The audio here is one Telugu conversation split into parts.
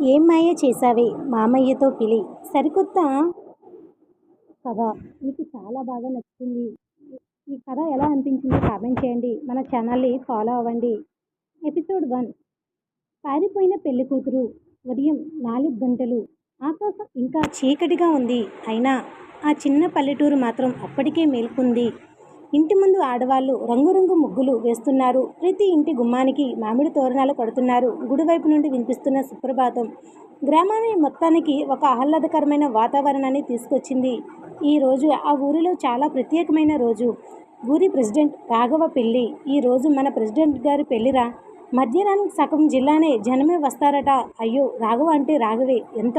ఏం మాయ చేశావే మామయ్యతో పిలి సరికొత్త కథ మీకు చాలా బాగా నచ్చుతుంది. ఈ కథ ఎలా అనిపించిందో కామెంట్ చేయండి. మన ఛానల్ని ఫాలో అవ్వండి. ఎపిసోడ్ 1. పారిపోయిన పెళ్లికూతురు. ఉదయం 4 గంటలు. ఆకాశం ఇంకా చీకటిగా ఉంది. అయినా ఆ చిన్న పల్లెటూరు మాత్రం అప్పటికే మేల్కొంది. ఇంటి ముందు ఆడవాళ్లు రంగురంగు ముగ్గులు వేస్తున్నారు. ప్రతి ఇంటి గుమ్మానికి మామిడి తోరణాలు కడుతున్నారు. గుడివైపు నుండి వినిపిస్తున్న సుప్రభాతం గ్రామాన్ని మొత్తానికి ఒక ఆహ్లాదకరమైన వాతావరణాన్ని తీసుకొచ్చింది. ఈ రోజు ఆ ఊరిలో చాలా ప్రత్యేకమైన రోజు. ఊరి ప్రెసిడెంట్ రాఘవ పెళ్లి. ఈ రోజు మన ప్రెసిడెంట్ గారి పెళ్లిరా. మధ్యాహ్నానికి సగం జిల్లానే జనమే వస్తారట. అయ్యో, రాఘవ అంటే రాఘవే. ఎంత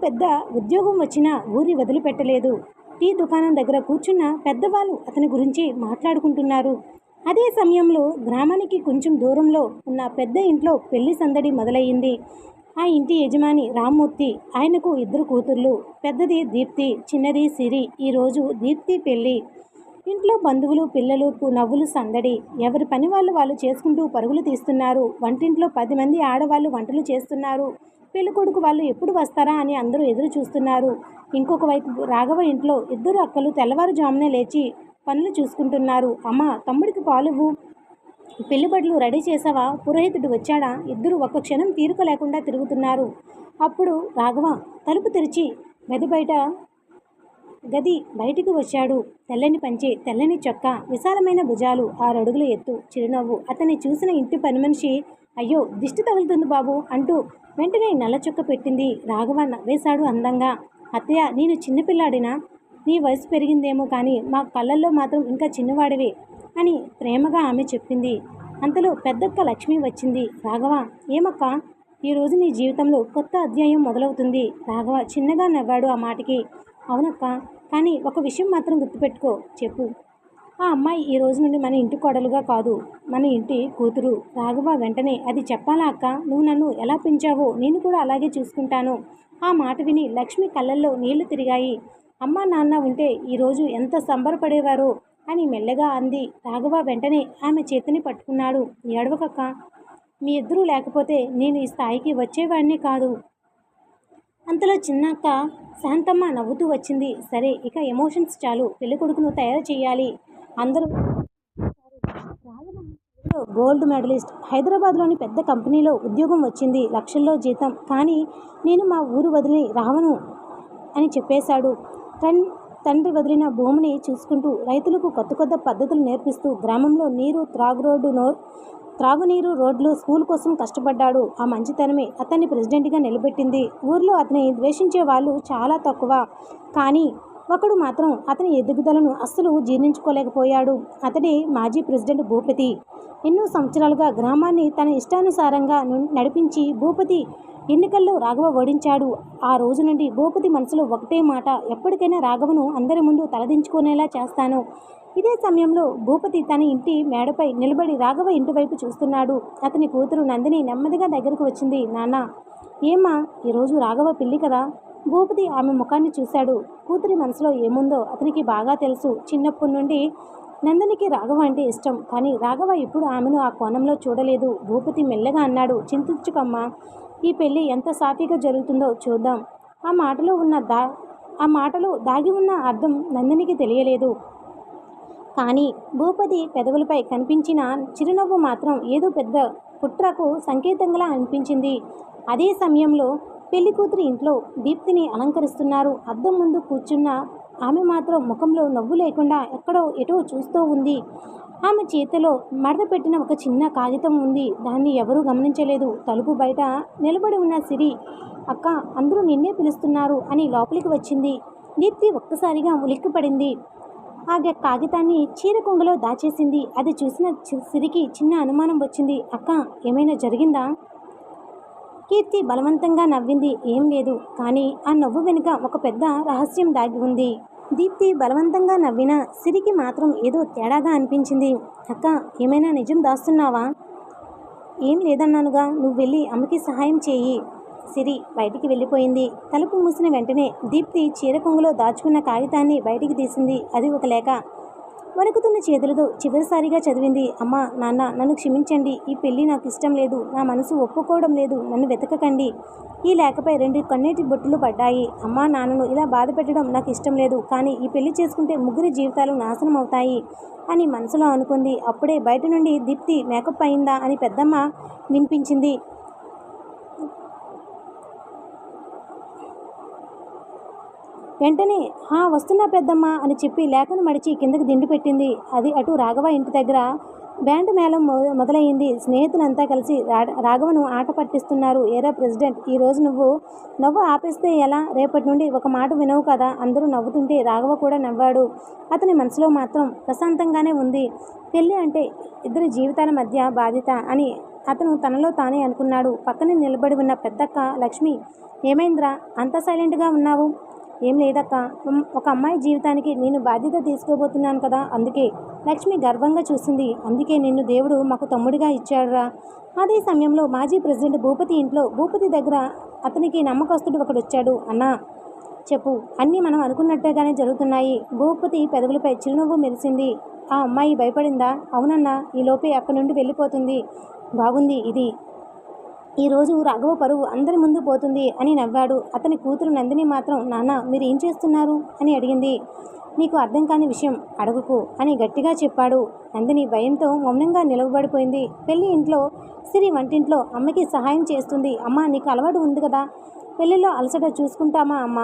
పెద్ద ఉద్యోగం వచ్చినా ఊరి వదిలిపెట్టలేదు. టీ దుకాణం దగ్గర కూర్చున్న పెద్దవాళ్ళు అతని గురించి మాట్లాడుకుంటున్నారు. అదే సమయంలో గ్రామానికి కొంచెం దూరంలో ఉన్న పెద్ద ఇంట్లో పెళ్లి సందడి మొదలయ్యింది. ఆ ఇంటి యజమాని రామ్మూర్తి. ఆయనకు 2 కూతుర్లు. పెద్దది దీప్తి, చిన్నది సిరి. ఈరోజు దీప్తి పెళ్లి. ఇంట్లో బంధువులు, పిల్లలు, నవ్వులు, సందడి. ఎవరి పని వాళ్ళు చేసుకుంటూ పరుగులు తీస్తున్నారు. వంటింట్లో 10 మంది ఆడవాళ్ళు వంటలు చేస్తున్నారు. పెళ్ళికొడుకు వాళ్ళు ఎప్పుడు వస్తారా అని అందరూ ఎదురు చూస్తున్నారు. ఇంకొక వైపు రాఘవ ఇంట్లో 2 అక్కలు తెల్లవారుజామునే లేచి పనులు చూసుకుంటున్నారు. అమ్మ, తమ్ముడికి పాలివ్వు. పెళ్లిబడులు రెడీ చేసావా? పురోహితుడు వచ్చాడా? ఇద్దరు ఒక్క క్షణం తీరిక లేకుండా తిరుగుతున్నారు. అప్పుడు రాఘవ తలుపు తెరిచి గది బయటికి వచ్చాడు. తెల్లని పంచె, తెల్లని చొక్కా, విశాలమైన భుజాలు, 6 అడుగుల ఎత్తు, చిరునవ్వు. అతన్ని చూసిన ఇంటి పని మనిషి, అయ్యో, దిష్టి తగులుతుంది బాబు అంటూ వెంటనే నల్ల చొక్క పెట్టింది. రాఘవ నవ్వేశాడు అందంగా. అత్తయ్య, నేను చిన్నపిల్లాడినా? నీ వయసు పెరిగిందేమో కానీ మా కళ్ళల్లో మాత్రం ఇంకా చిన్నవాడివే అని ప్రేమగా ఆమె చెప్పింది. అంతలో పెద్దక్క లక్ష్మి వచ్చింది. రాఘవ, ఏమక్క, ఈరోజు నీ జీవితంలో కొత్త అధ్యాయం మొదలవుతుంది. రాఘవ చిన్నగా నవ్వాడు ఆ మాటకి. అవునక్క, కానీ ఒక విషయం మాత్రం గుర్తుపెట్టుకో. చెప్పు. ఆ అమ్మాయి ఈ రోజు నుండి మన ఇంటి కోడలుగా కాదు, మన ఇంటి కూతురు. రాఘవ వెంటనే, అది చెప్పాలా అక్క? నువ్వు నన్ను ఎలా పెంచావో నేను కూడా అలాగే చూసుకుంటాను. ఆ మాట విని లక్ష్మి కళ్ళల్లో నీళ్లు తిరిగాయి. అమ్మ నాన్న ఉంటే ఈరోజు ఎంత సంబరపడేవారో అని మెల్లగా అంది. రాఘవ వెంటనే ఆమె చేతిని పట్టుకున్నాడు. ఏడవకక్క, మీ ఇద్దరూ లేకపోతే నేను ఈ స్థాయికి వచ్చేవాడిని కాదు. అంతలో చిన్నక్క శాంతమ్మ నవ్వుతూ వచ్చింది. సరే, ఇక ఎమోషన్స్ చాలు. పెళ్ళికొడుకును తయారు చేయాలి. అందరూ గోల్డ్ మెడలిస్ట్, హైదరాబాద్లోని పెద్ద కంపెనీలో ఉద్యోగం వచ్చింది, లక్షల్లో జీతం. కానీ నేను మా ఊరు వదిలి రావను అని చెప్పేశాడు. తండ్రి వదిలిన భూమిని చూసుకుంటూ రైతులకు కొత్త కొత్త పద్ధతులు నేర్పిస్తూ గ్రామంలో త్రాగునీరు, రోడ్లు, స్కూల్ కోసం కష్టపడ్డాడు. ఆ మంచితనమే అతన్ని ప్రెసిడెంట్గా నిలబెట్టింది. ఊర్లో అతని ద్వేషించే వాళ్ళు చాలా తక్కువ. కానీ ఒకడు మాత్రం అతని ఎదుగుదలను అస్సలు జీర్ణించుకోలేకపోయాడు. అతడే మాజీ ప్రెసిడెంట్ భూపతి. ఎన్నో సంవత్సరాలుగా గ్రామాన్ని తన ఇష్టానుసారంగా నడిపించి భూపతి ఎన్నికల్లో రాఘవ ఓడించాడు. ఆ రోజు నుండి భూపతి మనసులో ఒకటే మాట, ఎప్పటికైనా రాఘవను అందరి ముందు తలదించుకునేలా చేస్తాను. ఇదే సమయంలో భూపతి తన ఇంటి మేడపై నిలబడి రాఘవ ఇంటి వైపు చూస్తున్నాడు. అతని కూతురు నందిని నెమ్మదిగా దగ్గరకు వచ్చింది. నాన్న, ఏమ్మా, ఈరోజు రాఘవ పెళ్లి కదా? భూపతి ఆమె ముఖాన్ని చూశాడు. కూతురి మనసులో ఏముందో అతనికి బాగా తెలుసు. చిన్నప్పటి నుండి నందినికి రాఘవ అంటే ఇష్టం. కానీ రాఘవ ఇప్పుడు ఆమెను ఆ కోణంలో చూడలేదు. భూపతి మెల్లగా అన్నాడు, చింతించుకమ్మా, ఈ పెళ్లి ఎంత సాఫీగా జరుగుతుందో చూద్దాం. ఆ మాటలో దాగి ఉన్న అర్థం నందినికి తెలియలేదు. కానీ భూపతి పెదవులపై కనిపించిన చిరునవ్వు మాత్రం ఏదో పెద్ద కుట్రకు సంకేతంగా అనిపించింది. అదే సమయంలో పెళ్లి కూతురి ఇంట్లో దీప్తిని అలంకరిస్తున్నారు. అద్దం ముందు కూర్చున్న ఆమె మాత్రం ముఖంలో నవ్వు లేకుండా ఎటో చూస్తూ ఉంది. ఆమె చేతిలో మడత పెట్టిన ఒక చిన్న కాగితం ఉంది. దాన్ని ఎవరూ గమనించలేదు. తలుపు బయట నిలబడి ఉన్న సిరి, అక్క, అందరూ నిన్నే పిలుస్తున్నారు అని లోపలికి వచ్చింది. దీప్తి ఒక్కసారిగా ఉలిక్కిపడింది. ఆ కాగితాన్ని చీర కొంగులో దాచేసింది. అది చూసిన సిరికి చిన్న అనుమానం వచ్చింది. అక్క, ఏమైనా జరిగిందా? కీర్తి బలవంతంగా నవ్వింది. ఏం లేదు. కానీ ఆ నవ్వు వెనుక ఒక పెద్ద రహస్యం దాగి ఉంది. దీప్తి బలవంతంగా నవ్విన సిరికి మాత్రం ఏదో తేడాగా అనిపించింది. అక్క, ఏమైనా నిజం దాస్తున్నావా? ఏం లేదన్నానుగా, నువ్వు వెళ్ళి అమ్మకి సహాయం చేయి. సిరి బయటికి వెళ్ళిపోయింది. తలుపు మూసిన వెంటనే దీప్తి చీర కొంగులో దాచుకున్న కాగితాన్ని బయటికి తీసింది. అది ఒక లేఖ. వణుకుతున్న చేతులతో చివరిసారిగా చదివింది. అమ్మా, నాన్న, నన్ను క్షమించండి. ఈ పెళ్ళి నాకు ఇష్టం లేదు. నా మనసు ఒప్పుకోవడం లేదు. నన్ను వెతకకండి. ఈ లేఖపై 2 కన్నీటి బొట్టులు పడ్డాయి. అమ్మా, నాన్నను ఇలా బాధ పెట్టడం నాకు ఇష్టం లేదు. కానీ ఈ పెళ్లి చేసుకుంటే ముగ్గురి జీవితాలు నాశనం అవుతాయి అని మనసులో అనుకుంది. అప్పుడే బయట నుండి దీప్తి మేకప్ అయిందా అని పెద్దమ్మ వినిపించింది. వెంటనే వస్తున్నా పెద్దమ్మ అని చెప్పి లేఖను మడిచి కిందకి దిండి పెట్టింది. అది అటు రాఘవ ఇంటి దగ్గర బ్యాండ్ మేళం మొదలయ్యింది. స్నేహితులంతా కలిసి రాఘవను ఆట పట్టిస్తున్నారు. ఏరా ప్రెసిడెంట్, ఈరోజు నవ్వు ఆపేస్తే ఎలా? రేపటి నుండి ఒక మాట వినవు కదా? అందరూ నవ్వుతుంటే రాఘవ కూడా నవ్వాడు. అతని మనసులో మాత్రం ప్రశాంతంగానే ఉంది. పెళ్ళి అంటే ఇద్దరి జీవితాల మధ్య బాధ్యత అని అతను తనలో తానే అనుకున్నాడు. పక్కనే నిలబడి ఉన్న పెద్దక్క లక్ష్మి, ఏమైందిరా అంత సైలెంట్గా ఉన్నావు? ఏం లేదక్క, ఒక అమ్మాయి జీవితానికి నేను బాధ్యత తీసుకోబోతున్నాను కదా, అందుకే. లక్ష్మి గర్వంగా చూసింది. అందుకే నిన్ను దేవుడు మాకు తమ్ముడిగా ఇచ్చాడురా. అదే సమయంలో మాజీ ప్రెసిడెంట్ భూపతి ఇంట్లో భూపతి దగ్గర అతనికి నమ్మకస్తుడు ఒకడు వచ్చాడు. అన్నా చెప్పు, అన్నీ మనం అనుకున్నట్టుగానే జరుగుతున్నాయి. భూపతి పెదవులపై చిరునవ్వు మెరిసింది. ఆ అమ్మాయి భయపడిందా? అవునన్నా, ఈలోపే అక్కడి నుండి వెళ్ళిపోతుంది. బాగుంది ఇది. ఈరోజు రాఘవ పరువు అందరి ముందు పోతుంది అని నవ్వాడు. అతని కూతురు నందిని మాత్రం, నాన్న మీరు ఏం చేస్తున్నారు అని అడిగింది. నీకు అర్థం కాని విషయం అడగకు అని గట్టిగా చెప్పాడు. నందిని భయంతో మౌనంగా నిలవబడిపోయింది. పెళ్లి ఇంట్లో సిరి వంటింట్లో అమ్మకి సహాయం చేస్తుంది. అమ్మ, నీకు అలవాటు ఉంది కదా, పెళ్లిలో అలసట చూసుకుంటామా అమ్మ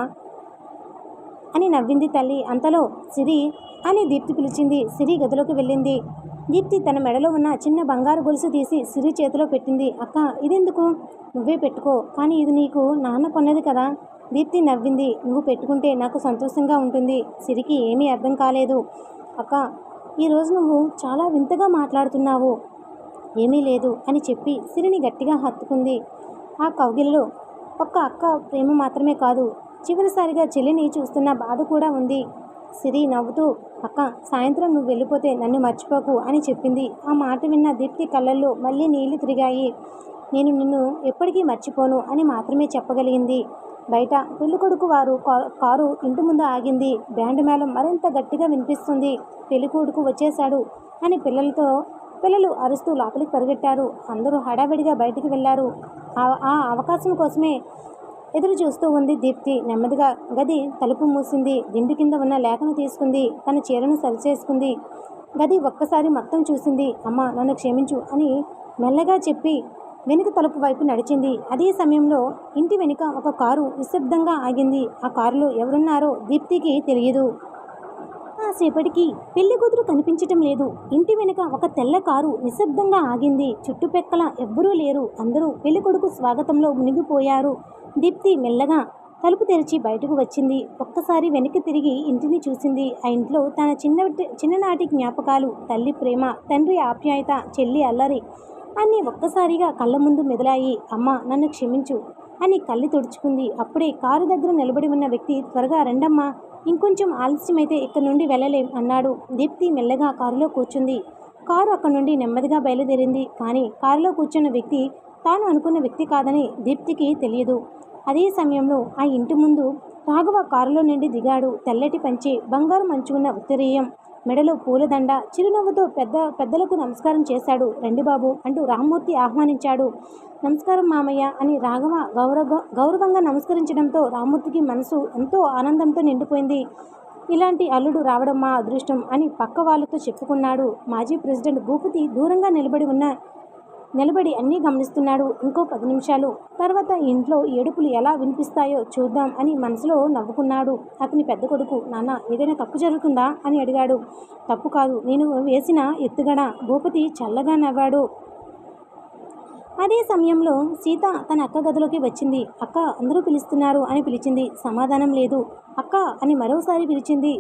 అని నవ్వింది తల్లి. అంతలో సిరి అని దీప్తి పిలిచింది. సిరి గదిలోకి వెళ్ళింది. దీప్తి తన మెడలో ఉన్న చిన్న బంగారు గొలుసు తీసి సిరి చేతిలో పెట్టింది. అక్క, ఇదెందుకు? నువ్వే పెట్టుకో, కానీ ఇది నీకు నాన్న కొన్నది కదా. దీప్తి నవ్వింది. నువ్వు పెట్టుకుంటే నాకు సంతోషంగా ఉంటుంది. సిరికి ఏమీ అర్థం కాలేదు. అక్క, ఈరోజు నువ్వు చాలా వింతగా మాట్లాడుతున్నావు. ఏమీ లేదు అని చెప్పి సిరిని గట్టిగా హత్తుకుంది. ఆ కౌగిలిలో ఒక్క అక్క ప్రేమ మాత్రమే కాదు, చివరిసారిగా చెల్లిని చూస్తున్న బాధ కూడా ఉంది. సిరి నవ్వుతూ, అక్క, సాయంత్రం నువ్వు వెళ్ళిపోతే నన్ను మర్చిపోకు అని చెప్పింది. ఆ మాట విన్న దీప్తి కళ్ళల్లో మళ్ళీ నీళ్లు తిరిగాయి. నేను నిన్ను ఎప్పటికీ మర్చిపోను అని మాత్రమే చెప్పగలిగింది. బయట పెళ్ళికొడుకు వారు కారు ఇంటి ముందు ఆగింది. బ్యాండ్ మేళం మరింత గట్టిగా వినిపిస్తుంది. పెళ్ళికొడుకు వచ్చేశాడు అని పిల్లలు అరుస్తూ లోపలికి పరిగెట్టారు. అందరూ హడావిడిగా బయటికి వెళ్ళారు. ఆ అవకాశం కోసమే ఎదురు చూస్తూ ఉంది దీప్తి. నెమ్మదిగా గది తలుపు మూసింది. దిండు కింద ఉన్న లేఖను తీసుకుంది. తన చీరను సరిచేసుకుంది. గది ఒక్కసారి మొత్తం చూసింది. అమ్మ, నన్ను క్షమించు అని మెల్లగా చెప్పి వెనుక తలుపు వైపు నడిచింది. అదే సమయంలో ఇంటి వెనుక ఒక కారు నిశ్శబ్దంగా ఆగింది. ఆ కారులో ఎవరున్నారో దీప్తికి తెలియదు. కాసేపటికి పెళ్లి కూతురు కనిపించటం లేదు. ఇంటి వెనుక ఒక తెల్ల కారు నిశ్శబ్దంగా ఆగింది. చుట్టుపక్కల ఎవ్వరూ లేరు. అందరూ పెళ్లి కొడుకు స్వాగతంలో మునిగిపోయారు. దీప్తి మెల్లగా తలుపు తెరిచి బయటకు వచ్చింది. ఒక్కసారి వెనక్కి తిరిగి ఇంటిని చూసింది. ఆ ఇంట్లో తన చిన్ననాటి జ్ఞాపకాలు, తల్లి ప్రేమ, తండ్రి ఆప్యాయత, చెల్లి అల్లరి అన్నీ ఒక్కసారిగా కళ్ళ ముందు మెదిలాయి. అమ్మ, నన్ను క్షమించు అని కళ్ళు తుడుచుకుంది. అప్పుడే కారు దగ్గర నిలబడి ఉన్న వ్యక్తి, త్వరగా రండమ్మా, ఇంకొంచెం ఆలస్యమైతే ఇక్కడి నుండి వెళ్ళలేం అన్నాడు. దీప్తి మెల్లగా కారులో కూర్చుంది. కారు అక్కడి నుండి నెమ్మదిగా బయలుదేరింది. కానీ కారులో కూర్చున్న వ్యక్తి తాను అనుకున్న వ్యక్తి కాదని దీప్తికి తెలియదు. అదే సమయంలో ఆ ఇంటి ముందు రాఘవ కారులో నుండి దిగాడు. తెల్లటి పంచె, బంగారు మంచు ఉన్న ఉత్తరీయం, మెడలో పూలదండ, చిరునవ్వుతో పెద్దలకు నమస్కారం చేశాడు. రండి బాబు అంటూ రామ్మూర్తి ఆహ్వానించాడు. నమస్కారం మామయ్య అని రాఘవ గౌరవంగా నమస్కరించడంతో రామ్మూర్తికి మనసు ఎంతో ఆనందంతో నిండిపోయింది. ఇలాంటి అల్లుడు రావడం మా అదృష్టం అని పక్క వాళ్ళతో చెప్పుకున్నాడు. మాజీ ప్రెసిడెంట్ భూపతి దూరంగా నిలబడి అన్నీ గమనిస్తున్నాడు. ఇంకో 10 నిమిషాలు తర్వాత ఇంట్లో ఏడుపులు ఎలా వినిపిస్తాయో చూద్దాం అని మనసులో నవ్వుకున్నాడు. అతని పెద్ద కొడుకు, నాన్న ఏదైనా తప్పు జరుగుతుందా అని అడిగాడు. తప్పు కాదు, నేను వేసిన ఎత్తుగడ. భూపతి చల్లగా నవ్వాడు. అదే సమయంలో సీత తన అక్క గదిలోకి వచ్చింది. అక్క, అందరూ పిలుస్తున్నారు అని పిలిచింది. సమాధానం లేదు. అక్క అని మరోసారి పిలిచింది.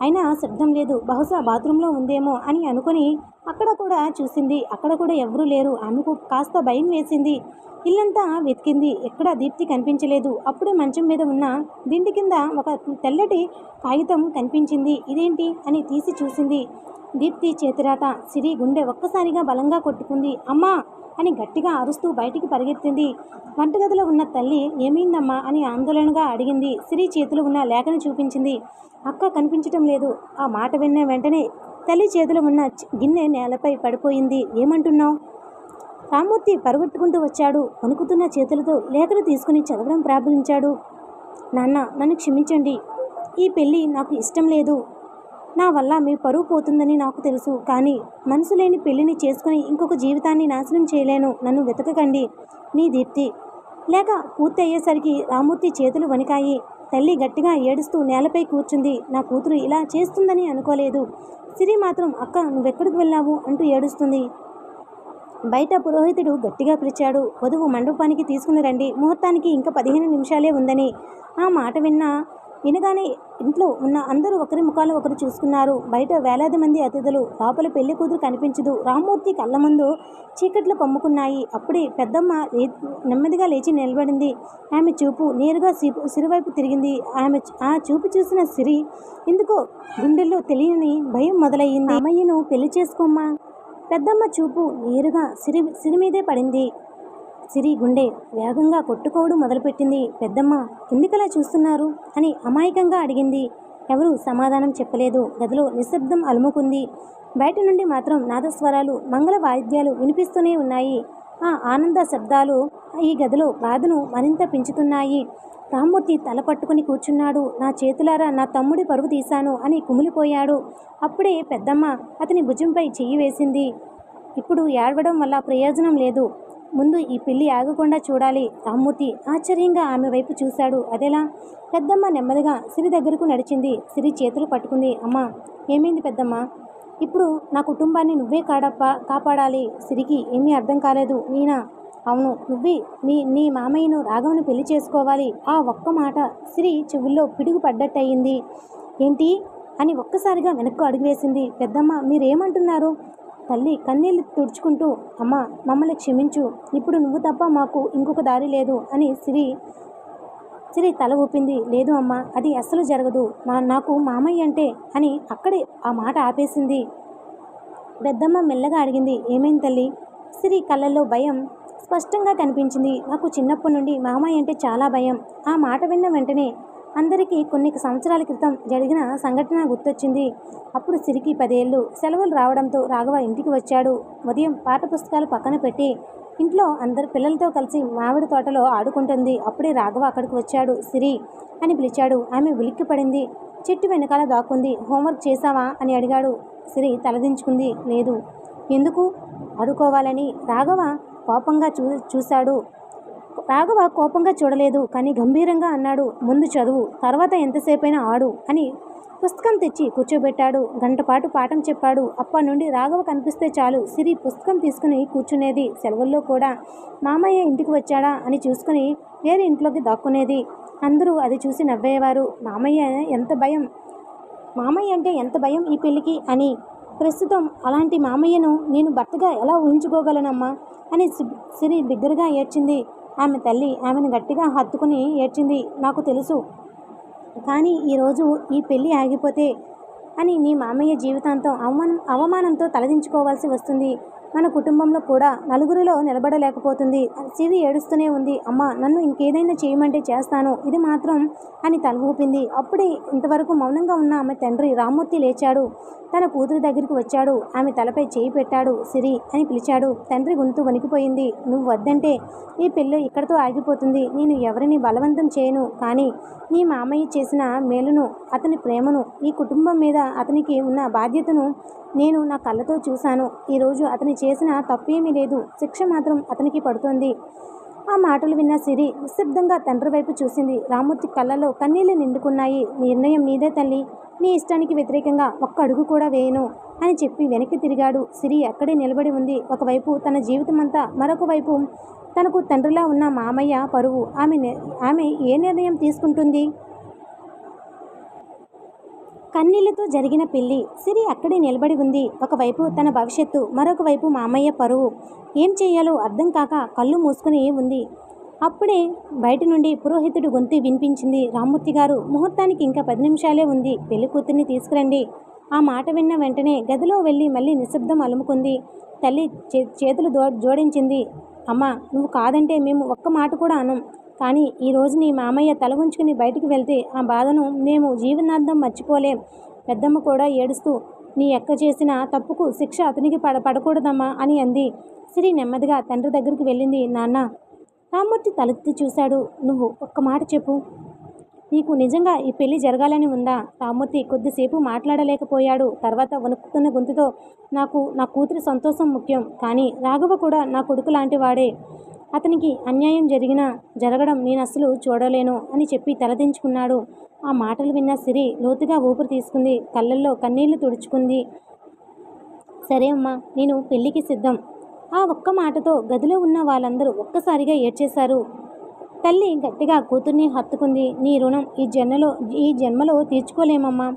అయినా శబ్దం లేదు. బహుశా బాత్రూంలో ఉందేమో అని అనుకుని అక్కడ కూడా చూసింది. అక్కడ కూడా ఎవరూ లేరు. ఆమెకు కాస్త భయం వేసింది. ఇల్లంతా వెతికింది. ఎక్కడా దీప్తి కనిపించలేదు. అప్పుడే మంచం మీద ఉన్న దిండి కింద ఒక తెల్లటి కాగితం కనిపించింది. ఇదేంటి అని తీసి చూసింది. దీప్తి చేతిరాత. సిరి గుండె ఒక్కసారిగా బలంగా కొట్టుకుంది. అమ్మా అని గట్టిగా అరుస్తూ బయటికి పరిగెత్తింది. వంటగదిలో ఉన్న తల్లి ఏమైందమ్మా అని ఆందోళనగా అడిగింది. సిరి చేతిలో ఉన్న లేఖను చూపించింది. అక్క కనిపించటం లేదు. ఆ మాట విన్న వెంటనే తల్లి చేతిలో ఉన్న గిన్నె నేలపై పడిపోయింది. ఏమంటున్నావు? రామ్మూర్తి పరుగెట్టుకుంటూ వచ్చాడు. వణుకుతున్న చేతులతో లేఖను తీసుకుని చదవడం ప్రారంభించాడు. నాన్న, నన్ను క్షమించండి. ఈ పెళ్ళి నాకు ఇష్టం లేదు. నా వల్ల మీ పరువు పోతుందని నాకు తెలుసు. కానీ మనసు లేని పెళ్లిని చేసుకుని ఇంకొక జీవితాన్ని నాశనం చేయలేను. నన్ను వెతకకండి. నీ దీప్తి. లేక పూర్తి అయ్యేసరికి రామ్మూర్తి చేతులు వణికాయి. తల్లి గట్టిగా ఏడుస్తూ నేలపై కూర్చుంది. నా కూతురు ఇలా చేస్తుందని అనుకోలేదు. సిరి మాత్రం అక్క నువ్వెక్కడికి వెళ్ళావు అంటూ ఏడుస్తుంది. బయట పురోహితుడు గట్టిగా పిలిచాడు. వధువు మండపానికి తీసుకుని రండి. ముహూర్తానికి ఇంకా 15 నిమిషాలే ఉందని. ఆ మాట వినగానే ఇంట్లో ఉన్న అందరూ ఒకరి ముఖాలు ఒకరు చూసుకున్నారు. బయట వేలాది మంది అతిథులు. లోపల పెళ్లి కూతురు కనిపించదు. రామ్మూర్తి కళ్ళ ముందు చీకట్లు కమ్ముకున్నాయి. అప్పుడే పెద్దమ్మ నెమ్మదిగా లేచి నిలబడింది. ఆమె చూపు నేరుగా సిరివైపు తిరిగింది. ఆ చూపు చూసిన సిరి ఎందుకో గుండెల్లో తెలియని భయం మొదలయ్యింది. అమ్మయ్యను పెళ్లి చేసుకోమ్మా. పెద్దమ్మ చూపు నేరుగా సిరి మీదే పడింది. సిరి గుండె వేగంగా కొట్టుకోవడం మొదలుపెట్టింది. పెద్దమ్మ ఎందుకలా చూస్తున్నారు అని అమాయకంగా అడిగింది. ఎవరూ సమాధానం చెప్పలేదు. గదిలో నిశ్శబ్దం అలుముకుంది. బయట నుండి మాత్రం నాదస్వరాలు, మంగళ వాయిద్యాలు వినిపిస్తూనే ఉన్నాయి. ఆ ఆనంద శబ్దాలు ఈ గదిలో బాధను మరింత పెంచుతున్నాయి. రామ్మూర్తి తల పట్టుకుని కూర్చున్నాడు. నా చేతులారా నా తమ్ముడి పరువు తీశాను అని కుమిలిపోయాడు. అప్పుడే పెద్దమ్మ అతని భుజంపై చెయ్యి వేసింది. ఇప్పుడు ఏడవడం వల్ల ప్రయోజనం లేదు. ముందు ఈ పెళ్లి ఆగకుండా చూడాలి. రామ్మూర్తి ఆశ్చర్యంగా ఆమె వైపు చూశాడు. అదెలా? పెద్దమ్మ నెమ్మదిగా సిరి దగ్గరకు నడిచింది. సిరి చేతులు పట్టుకుంది. అమ్మా, ఏమైంది పెద్దమ్మ? ఇప్పుడు నా కుటుంబాన్ని నువ్వే కాపాడాలి. సిరికి ఏమీ అర్థం కాలేదు. నేనా? అవును, నువ్వే. నీ మామయ్యను రాఘవను పెళ్లి చేసుకోవాలి. ఆ ఒక్క మాట సిరి చెవుల్లో పిడుగు పడ్డట్టయింది. ఏంటి అని ఒక్కసారిగా వెనక్కు అడుగువేసింది. పెద్దమ్మ మీరేమంటున్నారు? తల్లి కన్నీళ్లు తుడుచుకుంటూ, అమ్మ మమ్మల్ని క్షమించు. ఇప్పుడు నువ్వు తప్ప మాకు ఇంకొక దారి లేదు అని సిరి తల ఊపింది. లేదు అమ్మ, అది అస్సలు జరగదు. నాకు మామయ్య అంటే అని అక్కడే ఆ మాట ఆపేసింది. పెద్దమ్మ మెల్లగా అడిగింది. ఏమైంది తల్లి? సిరి కళ్ళల్లో భయం స్పష్టంగా కనిపించింది. నాకు చిన్నప్పటి నుండి మామయ్య అంటే చాలా భయం. ఆ మాట విన్న వెంటనే అందరికీ కొన్ని సంవత్సరాల క్రితం జరిగిన సంఘటన గుర్తొచ్చింది. అప్పుడు సిరికి 10 ఏళ్ళు. సెలవులు రావడంతో రాఘవ ఇంటికి వచ్చాడు. ఉదయం పాఠ పుస్తకాలు పక్కన పెట్టి ఇంట్లో అందరు పిల్లలతో కలిసి మామిడి తోటలో ఆడుకుంటుంది. అప్పుడే రాఘవ అక్కడికి వచ్చాడు. సిరి అని పిలిచాడు. ఆమె ఉలిక్కిపడింది. చెట్టు వెనకాల దాక్కుంది. హోంవర్క్ చేశావా అని అడిగాడు. సిరి తలదించుకుంది. లేదు. ఎందుకు? ఆడుకోవాలని. రాఘవ కోపంగా చూడలేదు, కానీ గంభీరంగా అన్నాడు. ముందు చదువు, తర్వాత ఎంతసేపైనా ఆడు అని పుస్తకం తెచ్చి కూర్చోబెట్టాడు. గంటపాటు పాఠం చెప్పాడు. అప్పటి నుండి రాఘవ కనిపిస్తే చాలు సిరి పుస్తకం తీసుకుని కూర్చునేది. సెలవుల్లో కూడా మామయ్య ఇంటికి వచ్చాడా అని చూసుకుని వేరే ఇంట్లోకి దాక్కునేది. అందరూ అది చూసి నవ్వేవారు. మామయ్య అంటే ఎంత భయం ఈ పెళ్ళికి అని. ప్రస్తుతం అలాంటి మామయ్యను నేను భర్తగా ఎలా ఊహించుకోగలనమ్మా అని సిరి బిగ్గరగా ఏడ్చింది. ఆమె తల్లి ఆమెను గట్టిగా హత్తుకుని ఏడ్చింది. నాకు తెలుసు, కానీ ఈరోజు ఈ పెళ్ళి ఆగిపోతే అని నీ మామయ్య జీవితాంతం అవమానంతో తలదించుకోవాల్సి వస్తుంది. మన కుటుంబంలో కూడా నలుగురిలో నిలబడలేకపోతుంది. సిరి ఏడుస్తూనే ఉంది. అమ్మ, నన్ను ఇంకేదైనా చేయమంటే చేస్తాను, ఇది మాత్రం అని తల ఊపింది. అప్పుడే ఇంతవరకు మౌనంగా ఉన్న ఆమె తండ్రి రామ్మూర్తి లేచాడు. తన కూతురి దగ్గరికి వచ్చాడు. ఆమె తలపై చేయి పెట్టాడు. సిరి అని పిలిచాడు. తండ్రి గొంతు వణికిపోయింది. నువ్వు వద్దంటే ఈ పెళ్ళి ఇక్కడితో ఆగిపోతుంది. నేను ఎవరిని బలవంతం చేయను, కానీ నీ మామయ్య చేసిన మేలును, అతని ప్రేమను, ఈ కుటుంబం మీద అతనికి ఉన్న బాధ్యతను నేను నా కళ్ళతో చూశాను. ఈరోజు అతని చేసిన తప్పేమీ లేదు. శిక్ష మాత్రం అతనికి పడుతోంది. ఆ మాటలు విన్న సిరి నిశ్శబ్దంగా తండ్రి వైపు చూసింది. రామ్మూర్తి కళ్ళలో కన్నీళ్లు నిండుకున్నాయి. నిర్ణయం నీదే తల్లి. నీ ఇష్టానికి వ్యతిరేకంగా ఒక్క అడుగు కూడా వేయను అని చెప్పి వెనక్కి తిరిగాడు. సిరి అక్కడే నిలబడి ఉంది. ఒకవైపు తన జీవితమంతా, మరొక వైపు తనకు తండ్రిలా ఉన్న మామయ్య పరువు. ఆమె ఏ నిర్ణయం తీసుకుంటుంది? కన్నీళ్లతో జరిగిన పెళ్లి. సిరి అక్కడే నిలబడి ఉంది. ఒకవైపు తన భవిష్యత్తు, మరొక వైపు మామయ్య పరువు. ఏం చేయాలో అర్థం కాక కళ్ళు మూసుకుని ఉంది. అప్పుడే బయట నుండి పురోహితుడు గొంతు వినిపించింది. రామ్మూర్తి గారు, ముహూర్తానికి ఇంకా 10 నిమిషాలే ఉంది. పెళ్లి కూతుర్ని తీసుకురండి. ఆ మాట విన్న వెంటనే గదిలో వెళ్ళి మళ్ళీ నిశ్శబ్దం అలుముకుంది. తల్లి చేతులు జోడించింది. అమ్మా, నువ్వు కాదంటే మేము ఒక్క మాట కూడా అనం. కానీ ఈరోజు నీ మామయ్య తల ఉంచుకుని బయటికి వెళ్తే ఆ బాధను మేము జీవనాంతం మర్చిపోలేం. పెద్దమ్మ కూడా ఏడుస్తూ, నీ అక్క చేసిన తప్పుకు శిక్ష అతనికి పడకూడదమ్మా అని అంది. సిరి నెమ్మదిగా తండ్రి దగ్గరికి వెళ్ళింది. నాన్న. రామ్మూర్తి తలెత్తి చూశాడు. నువ్వు ఒక్క మాట చెప్పు. నీకు నిజంగా ఈ పెళ్లి జరగాలని ఉందా? రామ్మూర్తి కొద్దిసేపు మాట్లాడలేకపోయాడు. తర్వాత వణుకుతున్న గొంతుతో, నాకు నా కూతురి సంతోషం ముఖ్యం. కానీ రాఘవ కూడా నా కొడుకు లాంటి వాడే. అతనికి అన్యాయం జరగడం నేను అస్సలు చూడలేను అని చెప్పి తలదించుకున్నాడు. ఆ మాటలు విన్న సిరి లోతుగా ఊపిరి తీసుకుంది. కళ్ళల్లో కన్నీళ్లు తుడుచుకుంది. సరే అమ్మా, నేను పెళ్లికి సిద్ధం. ఆ ఒక్క మాటతో గదిలో ఉన్న వాళ్ళందరూ ఒక్కసారిగా ఏడ్చేశారు. తల్లి గట్టిగా కూతుర్ని హత్తుకుంది. నీ రుణం ఈ జన్మలో తీర్చుకోలేమమ్మా.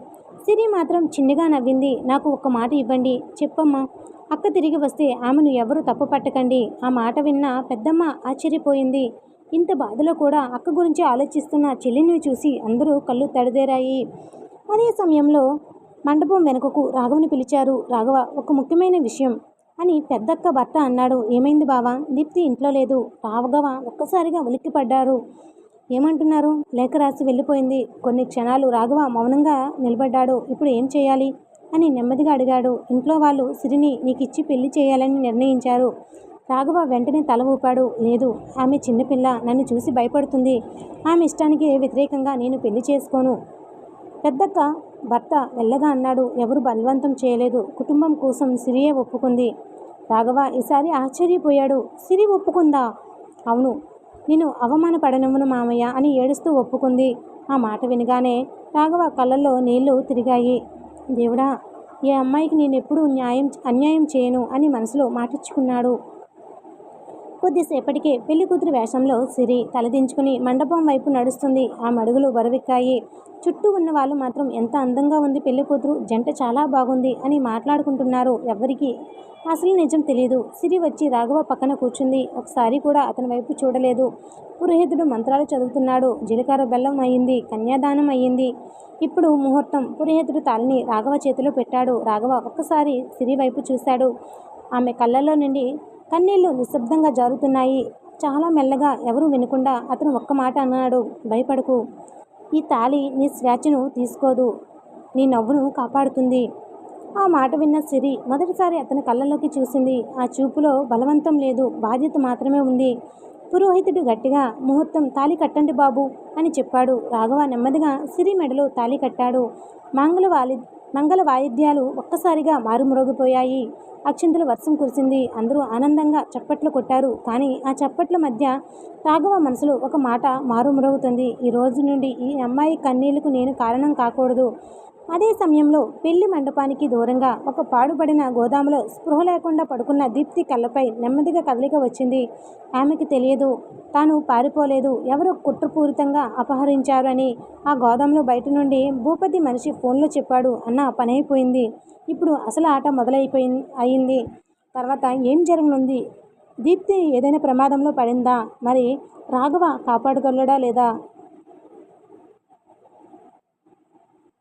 సిరి మాత్రం చిన్నగా నవ్వింది. నాకు ఒక్క మాట ఇవ్వండి. చెప్పమ్మా. అక్క తిరిగి వస్తే ఆమెను ఎవరు తప్పు పట్టకండి. ఆ మాట విన్న పెద్దమ్మ ఆశ్చర్యపోయింది. ఇంత బాధలో కూడా అక్క గురించి ఆలోచిస్తున్న చెల్లిని చూసి అందరూ కళ్ళు తడిదేరాయి. అదే సమయంలో మండపం వెనుకకు రాఘవని పిలిచారు. రాఘవ, ఒక ముఖ్యమైన విషయం అని పెద్దక్క భర్త అన్నాడు. ఏమైంది బావా? దీప్తి ఇంట్లో లేదు. రాఘవ ఒక్కసారిగా ఉలిక్కిపడ్డారు. ఏమంటున్నారు? లేఖ రాసి వెళ్ళిపోయింది. కొన్ని క్షణాలు రాఘవ మౌనంగా నిలబడ్డాడు. ఇప్పుడు ఏం చేయాలి అని నెమ్మదిగా అడిగాడు. ఇంట్లో వాళ్ళు సిరిని నీకిచ్చి పెళ్లి చేయాలని నిర్ణయించారు. రాఘవ వెంటనే తల ఊపాడు. లేదు, ఆమె చిన్నపిల్ల, నన్ను చూసి భయపడుతుంది. ఆమె ఇష్టానికి వ్యతిరేకంగా నేను పెళ్లి చేసుకోను. పెద్దక్క భర్త వెళ్ళగా అన్నాడు. ఎవరు బలవంతం చేయలేదు. కుటుంబం కోసం సిరియే ఒప్పుకుంది. రాఘవ ఈసారి ఆశ్చర్యపోయాడు. సిరి ఒప్పుకుందా? అవును, నేను అవమానపడనివ్వను మామయ్య అని ఏడుస్తూ ఒప్పుకుంది. ఆ మాట వినగానే రాఘవ కళ్ళల్లో నీళ్లు తిరిగాయి. దేవుడా, ఏ అమ్మాయికి నేను ఎప్పుడూ అన్యాయం చేయను అని మనసులో మాటిచ్చుకున్నాడు. కొద్దిసేపటికే పెళ్లి కూతురు వేషంలో సిరి తలదించుకుని మండపం వైపు నడుస్తుంది. ఆ మడుగులు బరువెక్కాయి. చుట్టూ ఉన్న వాళ్ళు మాత్రం ఎంత అందంగా ఉంది పెళ్లి కూతురు, జంట చాలా బాగుంది అని మాట్లాడుకుంటున్నారు. ఎవ్వరికీ అసలు నిజం తెలియదు. సిరి వచ్చి రాఘవ పక్కన కూర్చుంది. ఒకసారి కూడా అతని వైపు చూడలేదు. పురోహితుడు మంత్రాలు చదువుతున్నాడు. జీలకర్ర బెల్లం అయ్యింది. కన్యాదానం అయ్యింది. ఇప్పుడు ముహూర్తం. పురోహితుడు తాళిని రాఘవ చేతిలో పెట్టాడు. రాఘవ ఒక్కసారి సిరి వైపు చూశాడు. ఆమె కళ్ళల్లో నుండి కన్నీళ్లు నిశ్శబ్దంగా జారుతున్నాయి. చాలా మెల్లగా, ఎవరూ వినకుండా అతను ఒక్క మాట అన్నాడు. భయపడకు. ఈ తాళి నీ స్వేచ్ఛను తీసుకోదు, నీ నవ్వును కాపాడుతుంది. ఆ మాట విన్న సిరి మొదటిసారి అతని కళ్ళల్లోకి చూసింది. ఆ చూపులో బలవంతం లేదు, బాధ్యత మాత్రమే ఉంది. పురోహితుడు గట్టిగా, ముహూర్తం, తాళి కట్టండి బాబు అని చెప్పాడు. రాఘవ నెమ్మదిగా సిరి మెడలో తాళి కట్టాడు. మంగళ వాయిద్యాలు ఒక్కసారిగా మారుమ్రోగిపోయాయి. అక్షింతల వర్షం కురిసింది. అందరూ ఆనందంగా చప్పట్లు కొట్టారు. కానీ ఆ చప్పట్ల మధ్య రాఘవ మనసులో ఒక మాట మారుమ్రోగుతుంది. ఈ రోజు నుండి ఈ అమ్మాయి కన్నీళ్లకు నేను కారణం కాకూడదు. అదే సమయంలో పెళ్లి మండపానికి దూరంగా ఒక పాడుపడిన గోదాములో స్పృహ లేకుండా పడుకున్న దీప్తి కళ్ళపై నెమ్మదిగా కదలిక వచ్చింది. ఆమెకు తెలియదు, తాను పారిపోలేదు. ఎవరో కుట్రపూరితంగా అపహరించారు అని. ఆ గోదాంలో బయట నుండి భూపతి మనిషి ఫోన్లో చెప్పాడు. అన్న, పనైపోయింది. ఇప్పుడు అసలు ఆట అయింది. తర్వాత ఏం జరగనుంది? దీప్తి ఏదైనా ప్రమాదంలో పడిందా? మరి రాఘవ కాపాడగలడా లేదా?